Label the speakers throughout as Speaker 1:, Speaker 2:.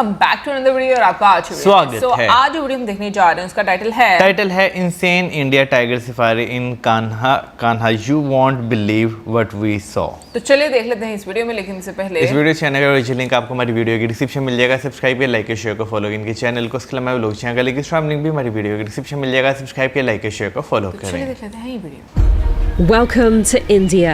Speaker 1: Welcome back to another video और आपका आज
Speaker 2: स्वागत है।
Speaker 1: आज जो वीडियो हम देखने जा रहे हैं उसका टाइटल है
Speaker 2: insane India tiger safari in Kanha you won't believe what we saw.
Speaker 1: तो चलिए देख लेते हैं इस वीडियो में, लेकिन इससे पहले
Speaker 2: इस वीडियो चैनल का ओरिजिनल लिंक आपको हमारी वीडियो के डिस्क्रिप्शन मिल जाएगा। सब्सक्राइब किया, लाइक शेयर को फॉलो इनके चैनल को। उसके अलावा लोग चैनल का लिंक भी हमारी वीडियो के डिस्क्रिप्शन मिल जाएगा। सब्सक्राइब किया, लाइक शेयर को फॉलो करें।
Speaker 1: चलिए देख लेते हैं ये video.
Speaker 3: Welcome to India,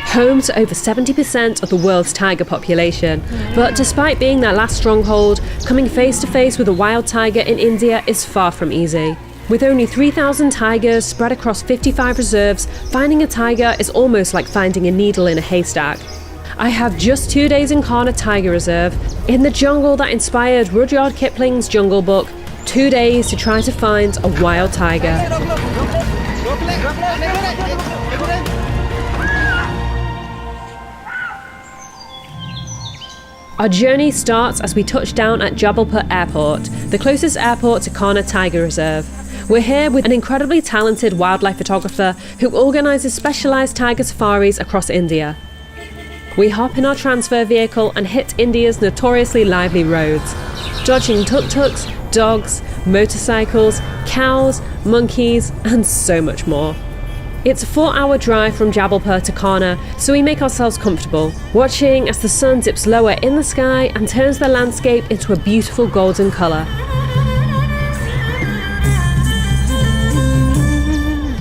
Speaker 3: home to over 70% of the world's tiger population. But despite being their last stronghold, coming face to face with a wild tiger in India is far from easy. With only 3,000 tigers spread across 55 reserves, finding a tiger is almost like finding a needle in a haystack. I have just 2 days in Kanha Tiger Reserve, in the jungle that inspired Rudyard Kipling's Jungle Book. 2 days to try to find a wild tiger. Our journey starts as we touch down at Jabalpur Airport, the closest airport to Kanha Tiger Reserve. We're here with an incredibly talented wildlife photographer who organises specialised tiger safaris across India. We hop in our transfer vehicle and hit India's notoriously lively roads, dodging tuk-tuks, dogs, motorcycles, cows, monkeys and so much more. It's a 4-hour drive from Jabalpur to Kanha, so we make ourselves comfortable, watching as the sun dips lower in the sky and turns the landscape into a beautiful golden colour.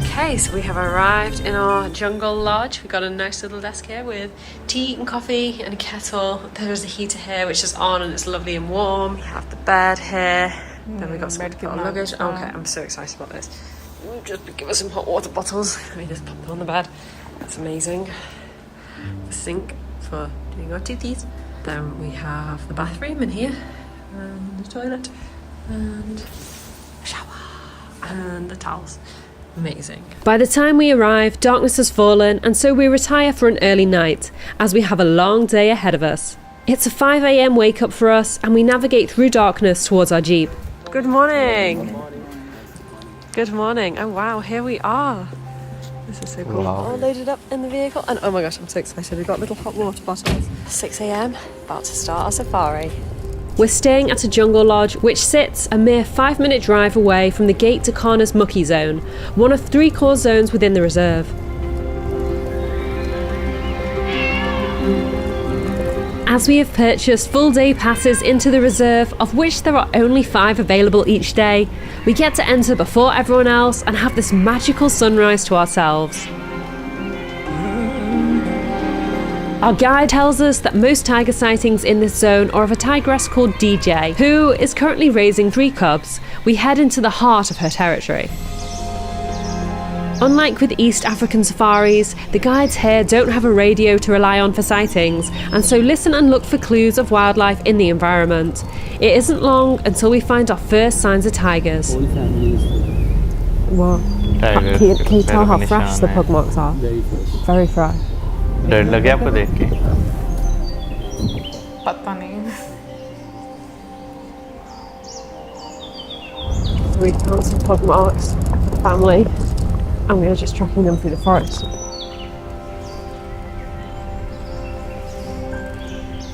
Speaker 3: Okay, so we have arrived in our jungle lodge. We've got a nice little desk here with tea and coffee and a kettle. There's a heater here which is on and it's lovely and warm. We have the bed here. Then we've got some luggage. Okay, I'm so excited about this. Just give us some hot water bottles. Let me just pop them on the bed. That's amazing. The sink for doing our toothies. Then we have the bathroom in here, and the toilet, and a shower, and the towels. Amazing. By the time we arrive, darkness has fallen, and so we retire for an early night, as we have a long day ahead of us. It's a 5 a.m. wake up for us, and we navigate through darkness towards our jeep. Good morning. Good morning. Oh wow, here we are. This is so cool.
Speaker 2: Wow.
Speaker 3: All loaded up in the vehicle. And oh my gosh, I'm so excited. We've got little hot water bottles. 6 a.m. About to start our safari. We're staying at a jungle lodge which sits a mere 5-minute drive away from the gate to Kanha's Muki zone, one of 3 core zones within the reserve. As we have purchased full day passes into the reserve, of which there are only 5 available each day, we get to enter before everyone else and have this magical sunrise to ourselves. Our guide tells us that most tiger sightings in this zone are of a tigress called DJ, who is currently raising 3 cubs. We head into the heart of her territory. Unlike with East African safaris, the guides here don't have a radio to rely on for sightings, and so listen and look for clues of wildlife in the environment. It isn't long until we find our first signs of tigers. What? Can you tell how fresh the pug marks are? Very fresh.
Speaker 2: डर लगे आपको देख के?
Speaker 1: पता नहीं।
Speaker 3: We found some pug marks for the family, and we are just tracking them through the forest.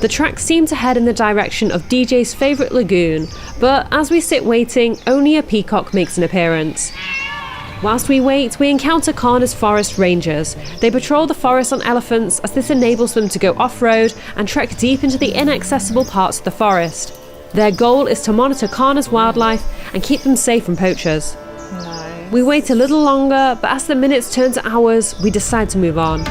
Speaker 3: The tracks seem to head in the direction of DJ's favourite lagoon, but as we sit waiting, only a peacock makes an appearance. Whilst we wait, we encounter Kanha's forest rangers. They patrol the forest on elephants as this enables them to go off-road and trek deep into the inaccessible parts of the forest. Their goal is to monitor Kanha's wildlife and keep them safe from poachers.
Speaker 1: Nice.
Speaker 3: We wait a little longer, but as the minutes turn to hours, we decide to move on.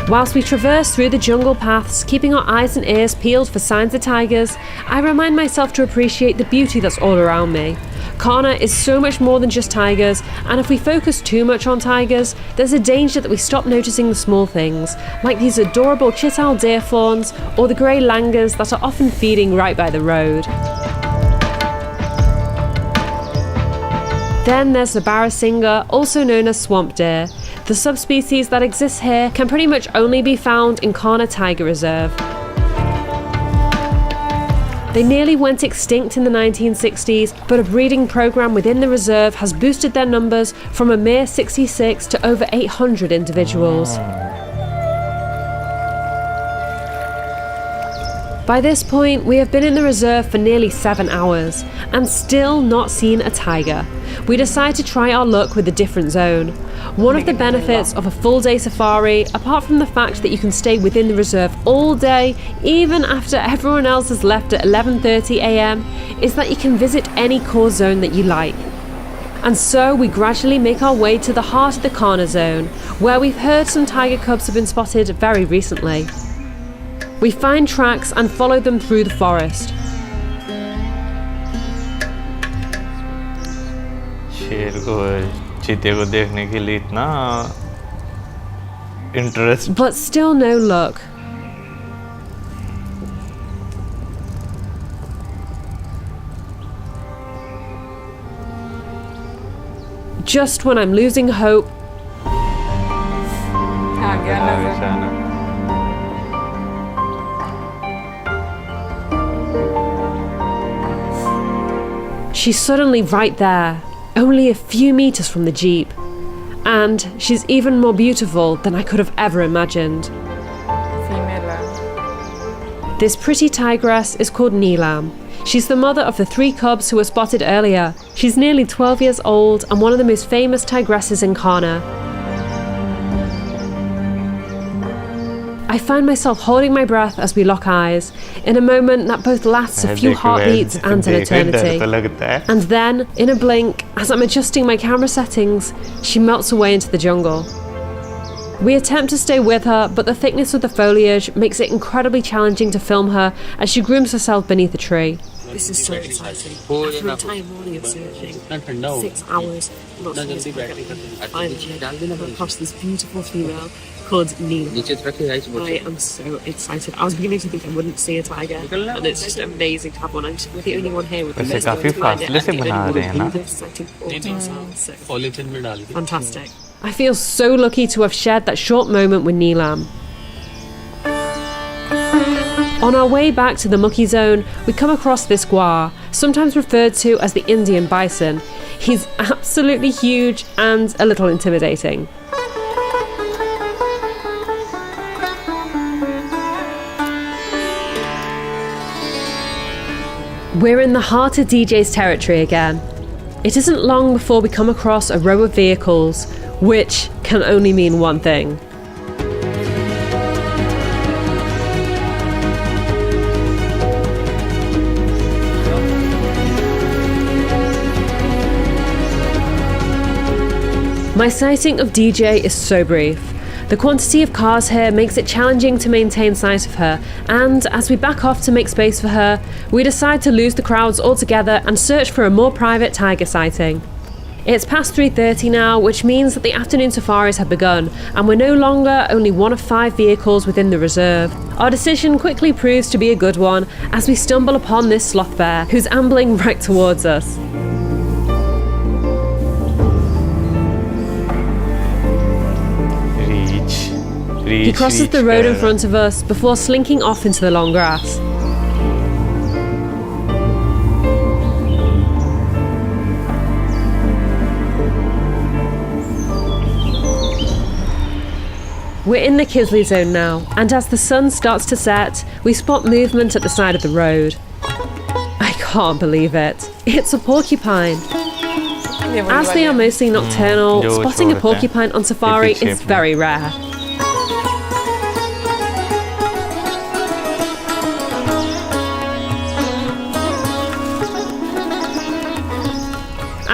Speaker 3: Whilst we traverse through the jungle paths, keeping our eyes and ears peeled for signs of tigers, I remind myself to appreciate the beauty that's all around me. Kanha is so much more than just tigers, and if we focus too much on tigers, there's a danger that we stop noticing the small things, like these adorable chital deer fawns or the grey langurs that are often feeding right by the road. Then there's the barasingha, also known as swamp deer. The subspecies that exists here can pretty much only be found in Kanha Tiger Reserve. They nearly went extinct in the 1960s, but a breeding program within the reserve has boosted their numbers from a mere 66 to over 800 individuals. By this point, we have been in the reserve for nearly 7 hours and still not seen a tiger. We decide to try our luck with a different zone. One of the benefits of a full-day safari, apart from the fact that you can stay within the reserve all day, even after everyone else has left at 11:30 a.m, is that you can visit any core zone that you like. And so we gradually make our way to the heart of the Kanha zone, where we've heard some tiger cubs have been spotted very recently. We find tracks and follow them through the forest.
Speaker 2: शेर को चीते को देखने के लिए इतना interest
Speaker 3: But still no luck. Just when I'm losing hope,
Speaker 1: आ गया नजर।
Speaker 3: she's suddenly right there, only a few meters from the jeep. And she's even more beautiful than I could have ever imagined.
Speaker 1: Female है।
Speaker 3: This pretty tigress is called Neelam. She's the mother of the 3 cubs who were spotted earlier. She's nearly 12 years old and one of the most famous tigresses in Kanha. I find myself holding my breath as we lock eyes, in a moment that both lasts a few heartbeats and an eternity. And then, in a blink, as I'm adjusting my camera settings, she melts away into the jungle. We attempt to stay with her, but the thickness of the foliage makes it incredibly challenging to film her as she grooms herself beneath a tree. This is so exciting. After an entire morning of searching, 6 hours, not finally come across this beautiful female called Neelam. I am so excited. I was beginning to think I wouldn't see a tiger, and it's just amazing to have one. I'm the only one here with the best
Speaker 2: काफी फासले से बना रहे हैं ना
Speaker 3: fantastic. I feel so lucky to have shared that short moment with Neelam. On our way back to the mucky zone, we come across this guar, sometimes referred to as the Indian bison. He's absolutely huge and a little intimidating. We're in the heart of DJ's territory again. It isn't long before we come across a row of vehicles, which can only mean one thing. My sighting of DJ is so brief. The quantity of cars here makes it challenging to maintain sight of her, and as we back off to make space for her, we decide to lose the crowds altogether and search for a more private tiger sighting. It's past 3:30 now, which means that the afternoon safaris have begun, and we're no longer only one of 5 vehicles within the reserve. Our decision quickly proves to be a good one as we stumble upon this sloth bear, who's ambling right towards us. He crosses the road in front of us before slinking off into the long grass. We're in the Kisli zone now, and as the sun starts to set, we spot movement at the side of the road. I can't believe it. It's a porcupine. As they are mostly nocturnal, spotting a porcupine on safari is very rare.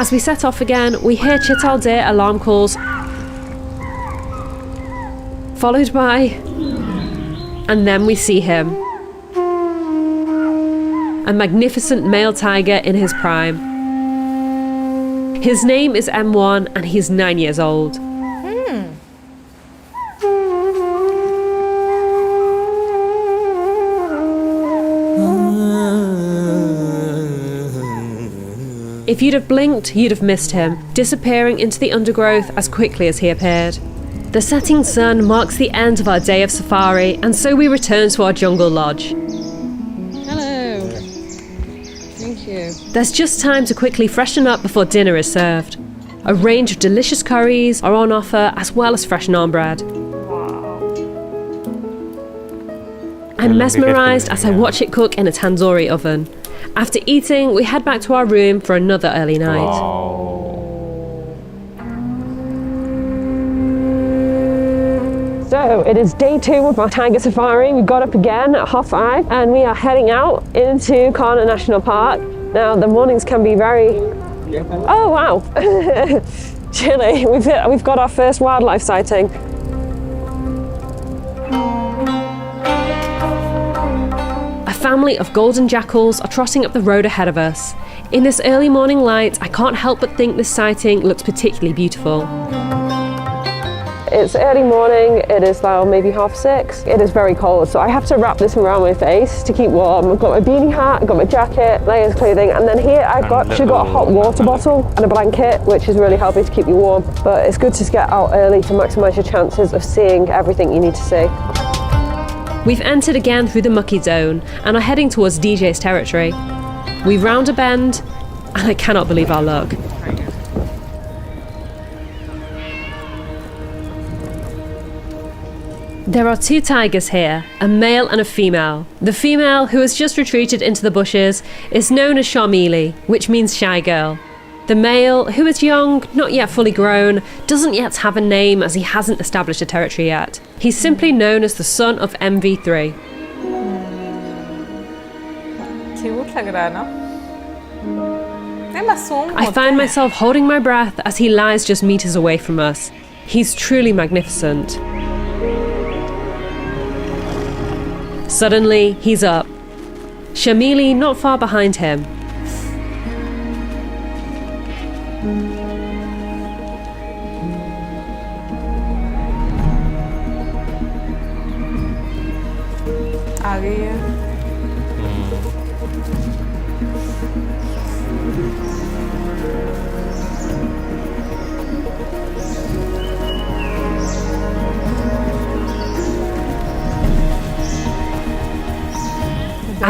Speaker 3: As we set off again, we hear chital deer alarm calls, followed by, and then we see him. A magnificent male tiger in his prime. His name is M1 and he's 9 years old. If you'd have blinked, you'd have missed him, disappearing into the undergrowth as quickly as he appeared. The setting sun marks the end of our day of safari, and so we return to our jungle lodge.
Speaker 1: Hello. Thank you.
Speaker 3: There's just time to quickly freshen up before dinner is served. A range of delicious curries are on offer, as well as fresh naan bread.
Speaker 1: Wow.
Speaker 3: I'm mesmerised as I watch it cook in a tandoori oven. After eating, we head back to our room for another early night. So it is day 2 of our tiger safari. We got up again at 5:30 and we are heading out into Kanha National Park. Now the mornings can be very... Oh wow! Chilly. We've got our first wildlife sighting. A family of golden jackals are trotting up the road ahead of us. In this early morning light, I can't help but think this sighting looks particularly beautiful. It's early morning, it is now maybe 6:30. It is very cold, so I have to wrap this around my face to keep warm. I've got my beanie hat, I've got my jacket, layers clothing, and then here I've actually got a hot water bottle and a blanket, which is really helping to keep you warm. But it's good to get out early to maximise your chances of seeing everything you need to see. We've entered again through the mucky zone and are heading towards DJ's territory. We round a bend, and I cannot believe our luck. There are 2 tigers here, a male and a female. The female, who has just retreated into the bushes, is known as Sharmili, which means shy girl. The male, who is young, not yet fully grown, doesn't yet have a name as he hasn't established a territory yet. He's simply known as the son of MV3. I find myself holding my breath as he lies just meters away from us. He's truly magnificent. Suddenly, he's up. Sharmili not far behind him.
Speaker 1: आ गई है।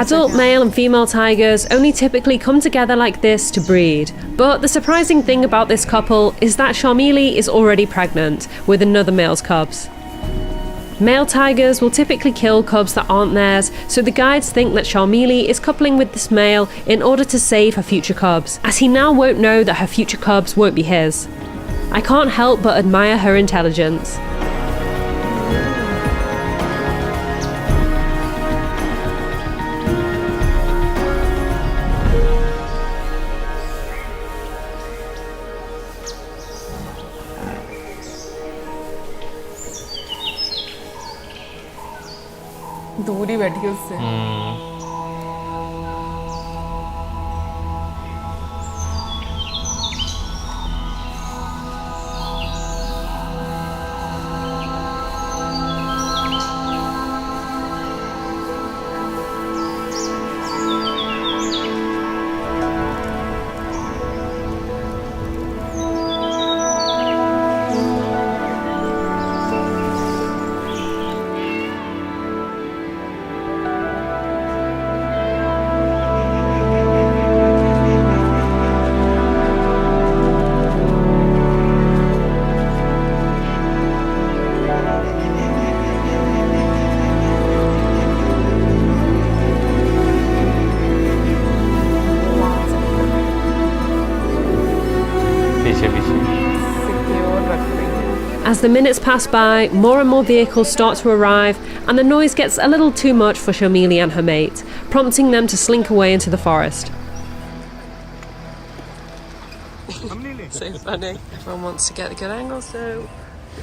Speaker 3: Adult male and female tigers only typically come together like this to breed. But the surprising thing about this couple is that Sharmili is already pregnant with another male's cubs. Male tigers will typically kill cubs that aren't theirs, so the guides think that Sharmili is coupling with this male in order to save her future cubs, as he now won't know that her future cubs won't be his. I can't help but admire her intelligence.
Speaker 1: दूर ही बैठी उससे।
Speaker 3: As the minutes pass by, more and more vehicles start to arrive, and the noise gets a little too much for Sharmili and her mate, prompting them to slink away into the forest.
Speaker 4: So funny. Everyone wants to get a good angle, so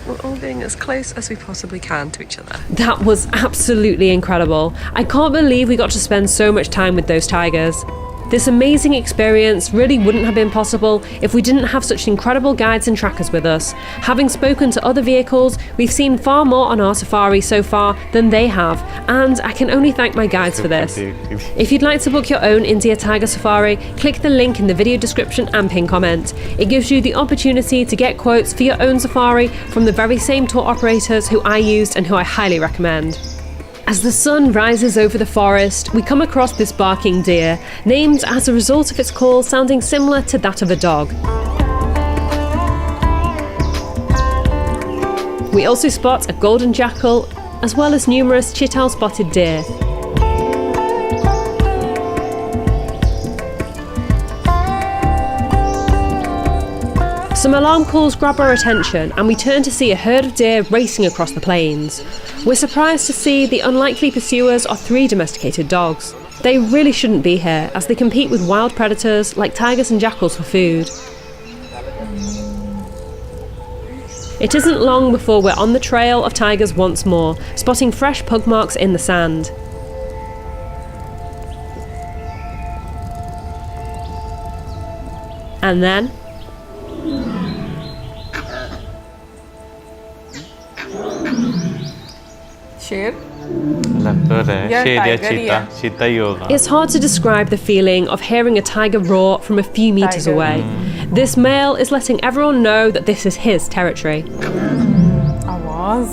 Speaker 4: we're all being as close as we possibly can to each other.
Speaker 3: That was absolutely incredible. I can't believe we got to spend so much time with those tigers. This amazing experience really wouldn't have been possible if we didn't have such incredible guides and trackers with us. Having spoken to other vehicles, we've seen far more on our safari so far than they have, and I can only thank my guides for this. If you'd like to book your own India Tiger Safari, click the link in the video description and pin comment. It gives you the opportunity to get quotes for your own safari from the very same tour operators who I used and who I highly recommend. As the sun rises over the forest, we come across this barking deer, named as a result of its call sounding similar to that of a dog. We also spot a golden jackal as well as numerous chital-spotted deer. Some alarm calls grab our attention and we turn to see a herd of deer racing across the plains. We're surprised to see the unlikely pursuers are 3 domesticated dogs. They really shouldn't be here as they compete with wild predators like tigers and jackals for food. It isn't long before we're on the trail of tigers once more, spotting fresh pug marks in the sand. And then
Speaker 1: शेर
Speaker 2: लग तो रहा है
Speaker 1: यार,
Speaker 2: शेर या
Speaker 1: tiger ही
Speaker 2: चीता
Speaker 1: है।
Speaker 2: चीता ही होगा
Speaker 3: it's hard to describe the feeling of hearing a tiger roar from a few meters
Speaker 1: Tiger.
Speaker 3: away. This male is letting everyone know that this is his territory.
Speaker 1: आवाज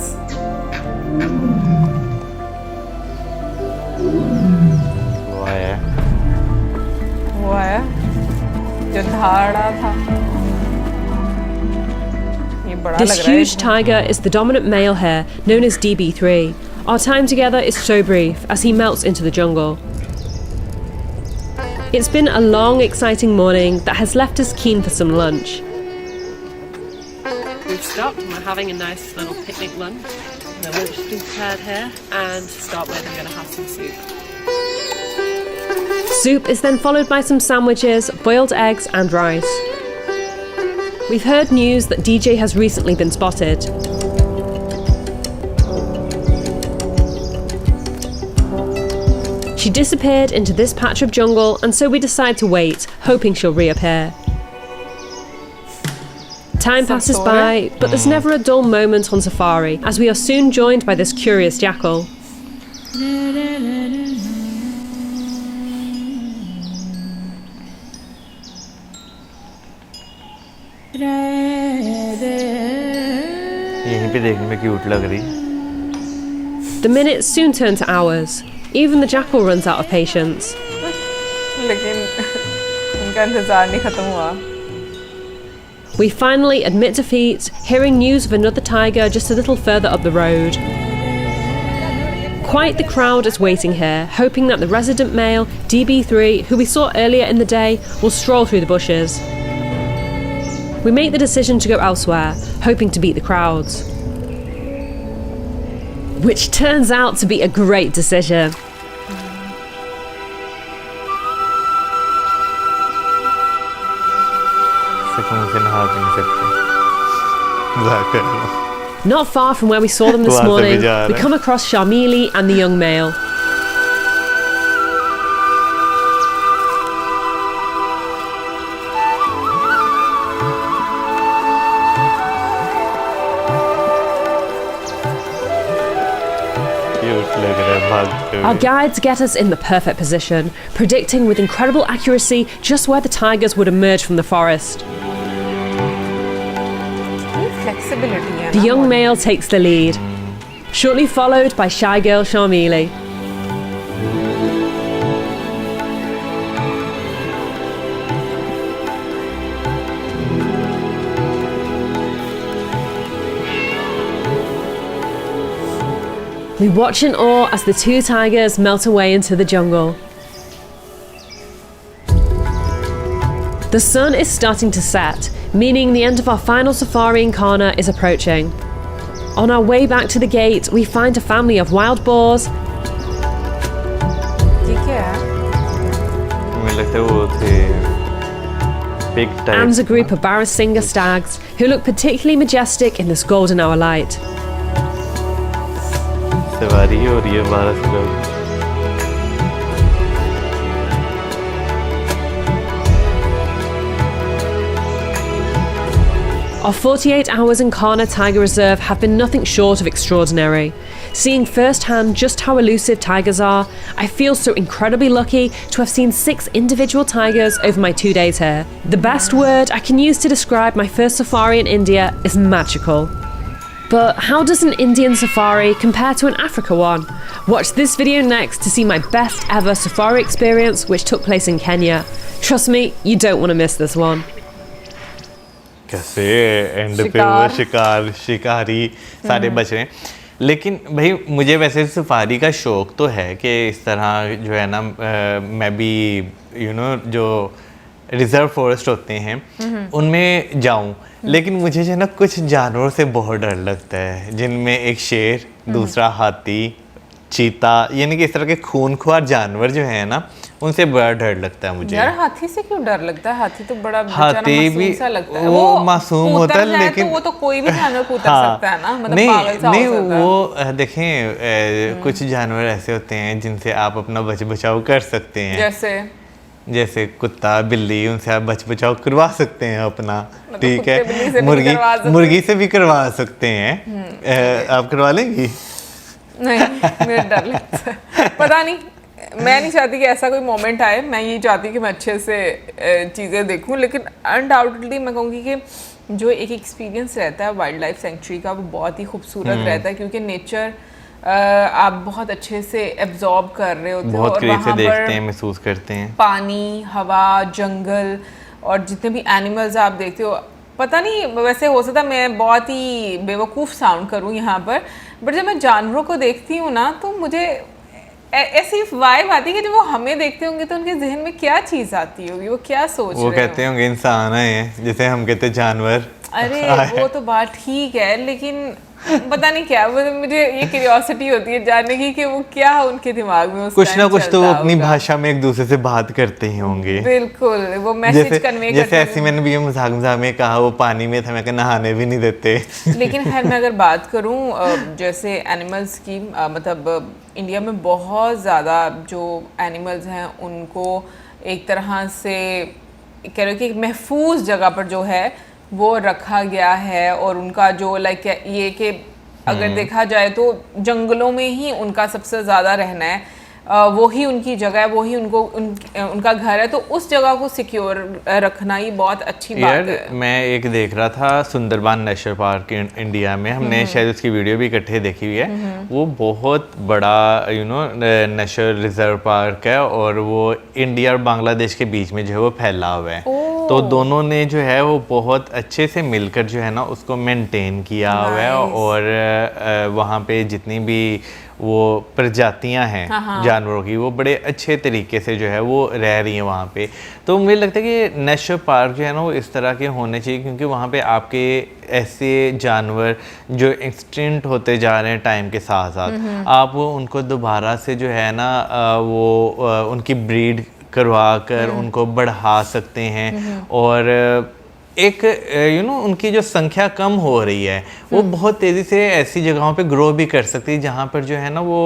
Speaker 2: वो है
Speaker 1: वो है जो धाड़ा था ये बड़ा
Speaker 3: This
Speaker 1: लग रहा है
Speaker 3: huge tiger is the dominant male here, known as DB3. Our time together is so brief as he melts into the jungle. It's been a long, exciting morning that has left us keen for some lunch. We've stopped and we're having a nice little picnic lunch. The lunch has been prepared here, and to start with, I'm going to have some soup. Soup is then followed by some sandwiches, boiled eggs, and rice. We've heard news that DJ has recently been spotted. She disappeared into this patch of jungle, and so we decide to wait, hoping she'll reappear. Time passes by, but there's never a dull moment on safari, as we are soon joined by this curious jackal.
Speaker 2: यहीं पे देखने में cute लग रही
Speaker 3: The minutes soon turn to hours. Even the jackal runs out of patience.
Speaker 1: लेकिन उनका इंतजार नहीं खत्म हुआ
Speaker 3: We finally admit defeat, hearing news of another tiger just a little further up the road. Quite the crowd is waiting here, hoping that the resident male, DB3, who we saw earlier in the day, will stroll through the bushes. We make the decision to go elsewhere, hoping to beat the crowds. Which turns out to be a great decision.
Speaker 2: सुकून से नहा भी नहीं सकते मजाक कर रहा हूँ
Speaker 3: Not far from where we saw them this
Speaker 2: वहाँ से भी
Speaker 3: morning,
Speaker 2: जा रहा
Speaker 3: we
Speaker 2: है।
Speaker 3: come across Sharmili and the young male.
Speaker 2: Cute लग रहा है भागते
Speaker 3: Our
Speaker 2: हुए
Speaker 3: guides get us in the perfect position, predicting with incredible accuracy just where the tigers would emerge from the forest.
Speaker 1: Flexibility है
Speaker 3: The
Speaker 1: ना
Speaker 3: young male takes the lead, shortly followed by shy girl Sharmili. We watch in awe as the two tigers melt away into the jungle. The sun is starting to set, meaning the end of our final safari in Kanha is approaching. On our way back to the gate, we find a family of wild boars
Speaker 1: ये क्या है
Speaker 2: मुझे लगता है वो थे big type
Speaker 3: and a group of Barasingha stags who look particularly majestic in this golden hour light.
Speaker 2: सवारी हो रही है 12 से लोग
Speaker 3: Our 48 hours in Kanha Tiger Reserve have been nothing short of extraordinary. Seeing firsthand just how elusive tigers are, I feel so incredibly lucky to have seen 6 individual tigers over my 2 days here. The best word I can use to describe my first safari in India is magical. But how does an Indian safari compare to an Africa one? Watch this video next to see my best ever safari experience which took place in Kenya. Trust me, you don't want to miss this one.
Speaker 2: कैसे and पे वो शिकारी सारे बच रहे हैं लेकिन भाई मुझे वैसे सफारी का शौक तो है कि इस तरह जो है ना मैं भी जो रिजर्व फॉरेस्ट होते हैं उनमें जाऊं, लेकिन मुझे जो है ना कुछ जानवरों से बहुत डर लगता है, जिनमें एक शेर, दूसरा हाथी, चीता, यानी कि इस तरह के खूनख्वार जानवर जो है ना उनसे बड़ा डर लगता है मुझे।
Speaker 1: यार हाथी से क्यों डर लगता है? हाथी तो बड़ा
Speaker 2: हाथी भी
Speaker 1: सा लगता है।
Speaker 2: वो मासूम होता है, लेकिन
Speaker 1: तो वो तो कोई भी जानवर कूतर सकता है ना, मतलब
Speaker 2: नहीं
Speaker 1: पागल सा
Speaker 2: नहीं
Speaker 1: हो सकता है।
Speaker 2: वो देखें कुछ जानवर ऐसे होते हैं जिनसे आप अपना बचाव कर सकते हैं, जैसे कुत्ता, बिल्ली, उनसे आप बचाव करवा सकते हैं अपना, ठीक है। मुर्गी से भी करवा सकते हैं। आप करवा लेंगी?
Speaker 1: नहीं, मेरा डर लगता है, पता नहीं, मैं नहीं चाहती कि ऐसा कोई मोमेंट आए। मैं ये चाहती कि मैं अच्छे से चीज़ें देखूं, लेकिन अनडाउटेडली मैं कहूँगी कि जो एक एक्सपीरियंस रहता है वाइल्ड लाइफ सेंचुरी का, वो बहुत ही खूबसूरत रहता है, क्योंकि नेचर आप बहुत अच्छे से एब्जॉर्ब कर रहे होते हो,
Speaker 2: बहुत
Speaker 1: और
Speaker 2: करीब से
Speaker 1: वहाँ
Speaker 2: देखते हैं, महसूस करते हैं।
Speaker 1: पानी, हवा, जंगल और जितने भी एनिमल्स आप देखते हो, पता नहीं, वैसे हो सकता है मैं बहुत ही बेवकूफ़ साउंड करूं यहाँ पर, बट जब मैं जानवरों को देखती हूँ ना तो मुझे ऐसी वाइब आती है कि जब वो हमें देखते होंगे तो उनके जहन में क्या चीज़ आती होगी, वो क्या सोच रहे
Speaker 2: वो कहते होंगे इंसान है, जैसे हम कहते जानवर।
Speaker 1: अरे वो तो बात ठीक है, लेकिन पता नहीं क्या, वो मुझे ये क्यूरियोसिटी होती है जानने की कि वो क्या उनके दिमाग में
Speaker 2: कुछ ना कुछ तो वो अपनी भाषा में एक दूसरे से बात करते ही होंगे।
Speaker 1: बिल्कुल, वो मैसेज कन्वे करते हैं।
Speaker 2: जैसे ऐसी मैंने भी मजाक में कहा वो पानी में था, मैं नहाने भी नहीं देते।
Speaker 1: लेकिन खैर मैं अगर बात करूं जैसे एनिमल्स की, मतलब इंडिया में बहुत ज़्यादा जो एनिमल्स हैं उनको एक तरह से कह रहे हो कि एक महफूज जगह पर जो है वो रखा गया है, और उनका जो लाइक ये कि अगर देखा जाए तो जंगलों में ही उनका सबसे ज़्यादा रहना है, वो ही उनकी जगह है, वो ही उनका घर है, तो उस जगह को सिक्योर रखना ही बहुत अच्छी बात है।
Speaker 2: मैं एक देख रहा था सुंदरबान नेशनल पार्क इंडिया में, हमने शायद उसकी वीडियो भी इकट्ठे देखी हुई है। वो बहुत बड़ा नेशनल रिजर्व पार्क है, और वो इंडिया और बांग्लादेश के बीच में जो है वो फैला हुआ है। तो दोनों ने जो है वो बहुत अच्छे से मिलकर जो है ना उसको मेंटेन किया हुआ है, और वहाँ पे जितनी भी वो प्रजातियां हैं जानवरों की, वो बड़े अच्छे तरीके से जो है वो रह रही हैं वहाँ पे। तो मुझे लगता है कि नेशनल पार्क जो है ना वो इस तरह के होने चाहिए, क्योंकि वहाँ पे आपके ऐसे जानवर जो एक्सटिंक्ट होते जा रहे हैं टाइम के साथ साथ, आप उनको दोबारा से जो है ना वो उनकी ब्रीड करवा कर उनको बढ़ा सकते हैं, और एक उनकी जो संख्या कम हो रही है वो बहुत तेज़ी से ऐसी जगहों पे ग्रो भी कर सकती है जहाँ पर जो है ना वो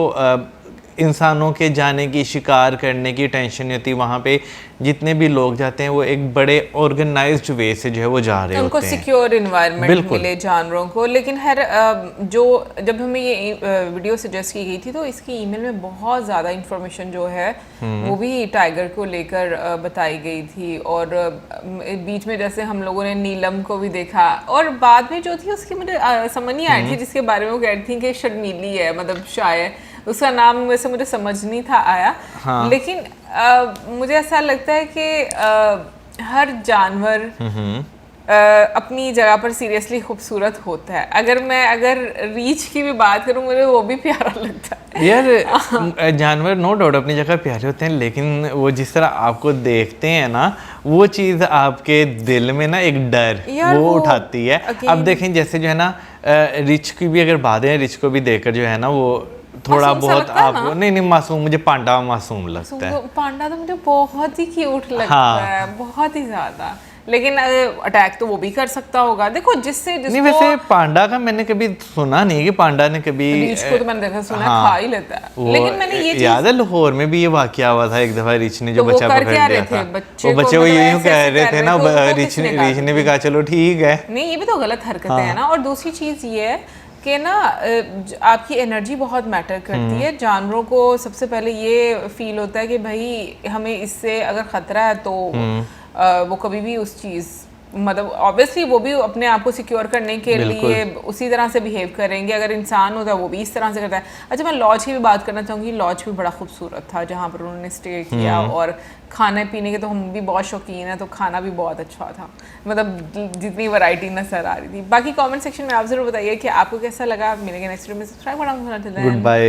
Speaker 2: इंसानों के जाने की, शिकार करने की टेंशन नहीं होती। वहाँ पे जितने भी लोग जाते हैं वो एक बड़े ऑर्गेनाइज्ड वे से जो है वो जा रहे होते हैं,
Speaker 1: उनको सिक्योर इन्वायरमेंट मिले जानवरों को। लेकिन हर जो जब हमें ये वीडियो सजेस्ट की गई थी तो इसकी ईमेल में बहुत ज़्यादा इन्फॉर्मेशन जो है वो भी टाइगर को लेकर बताई गई थी, और बीच में जैसे हम लोगों ने नीलम को भी देखा, और बाद में जो थी उसकी मुझे समझ नहीं आई थी, जिसके बारे में वो कह रही थी कि शर्मीली है, मतलब शायद उसका नाम वैसे मुझे समझ नहीं था आया। लेकिन मुझे ऐसा लगता है कि हर जानवर अपनी जगह पर सीरियसली खूबसूरत होता है। अगर रीच की भी बात करूं, मुझे वो भी प्यारा लगता है
Speaker 2: यार। जानवर नो डाउट अपनी जगह प्यारे होते हैं, लेकिन वो जिस तरह आपको देखते हैं ना, वो चीज़ आपके दिल में ना एक डर वो उठाती है। अब देखें जैसे जो है ना रिच की भी अगर बात है, रिच को भी देखकर जो है ना वो थोड़ा बहुत आपको नहीं मासूम, मुझे पांडा मासूम लगता है।
Speaker 1: पांडा तो मुझे बहुत ही क्यूट लगता है, बहुत ही ज्यादा। लेकिन अटैक तो वो भी कर सकता होगा, देखो जिससे
Speaker 2: नहीं, वैसे पांडा का मैंने कभी सुना नहीं कि पांडा ने कभी
Speaker 1: रिच को तो मैंने देखा सुना खा ही लेता है। लेकिन मैंने ये
Speaker 2: याद है लाहौर में भी ये वाकया हुआ था एक दफा, रिच ने जो बच्चा पकड़ लिया था, वो बच्चे वो यूं कह रहे थे ना, रिच ने भी कहा चलो ठीक है।
Speaker 1: नहीं, ये भी तो गलत हरकतें हैं ना। और दूसरी चीज ये है कि ना आपकी एनर्जी बहुत मैटर करती है। जानवरों को सबसे पहले ये फील होता है कि भाई हमें इससे अगर ख़तरा है तो वो कभी भी उस चीज़ मतलब ऑब्वियसली वो भी अपने आप को सिक्योर करने के लिए उसी तरह से बिहेव करेंगे। अगर इंसान होता है वो भी इस तरह से करता है। अच्छा, मैं लॉज की भी बात करना चाहूँगी। लॉज भी बड़ा खूबसूरत था जहाँ पर उन्होंने स्टे किया, और खाने पीने के तो हम भी बहुत शौकीन हैं, तो खाना भी बहुत अच्छा था, मतलब जितनी वैरायटी नजर आ रही थी। बाकी कमेंट सेक्शन में आप जरूर बताइए कि आपको कैसा लगा। मिलेंगे नेक्स्ट वीडियो में। सब्सक्राइब करना।
Speaker 2: Good bye.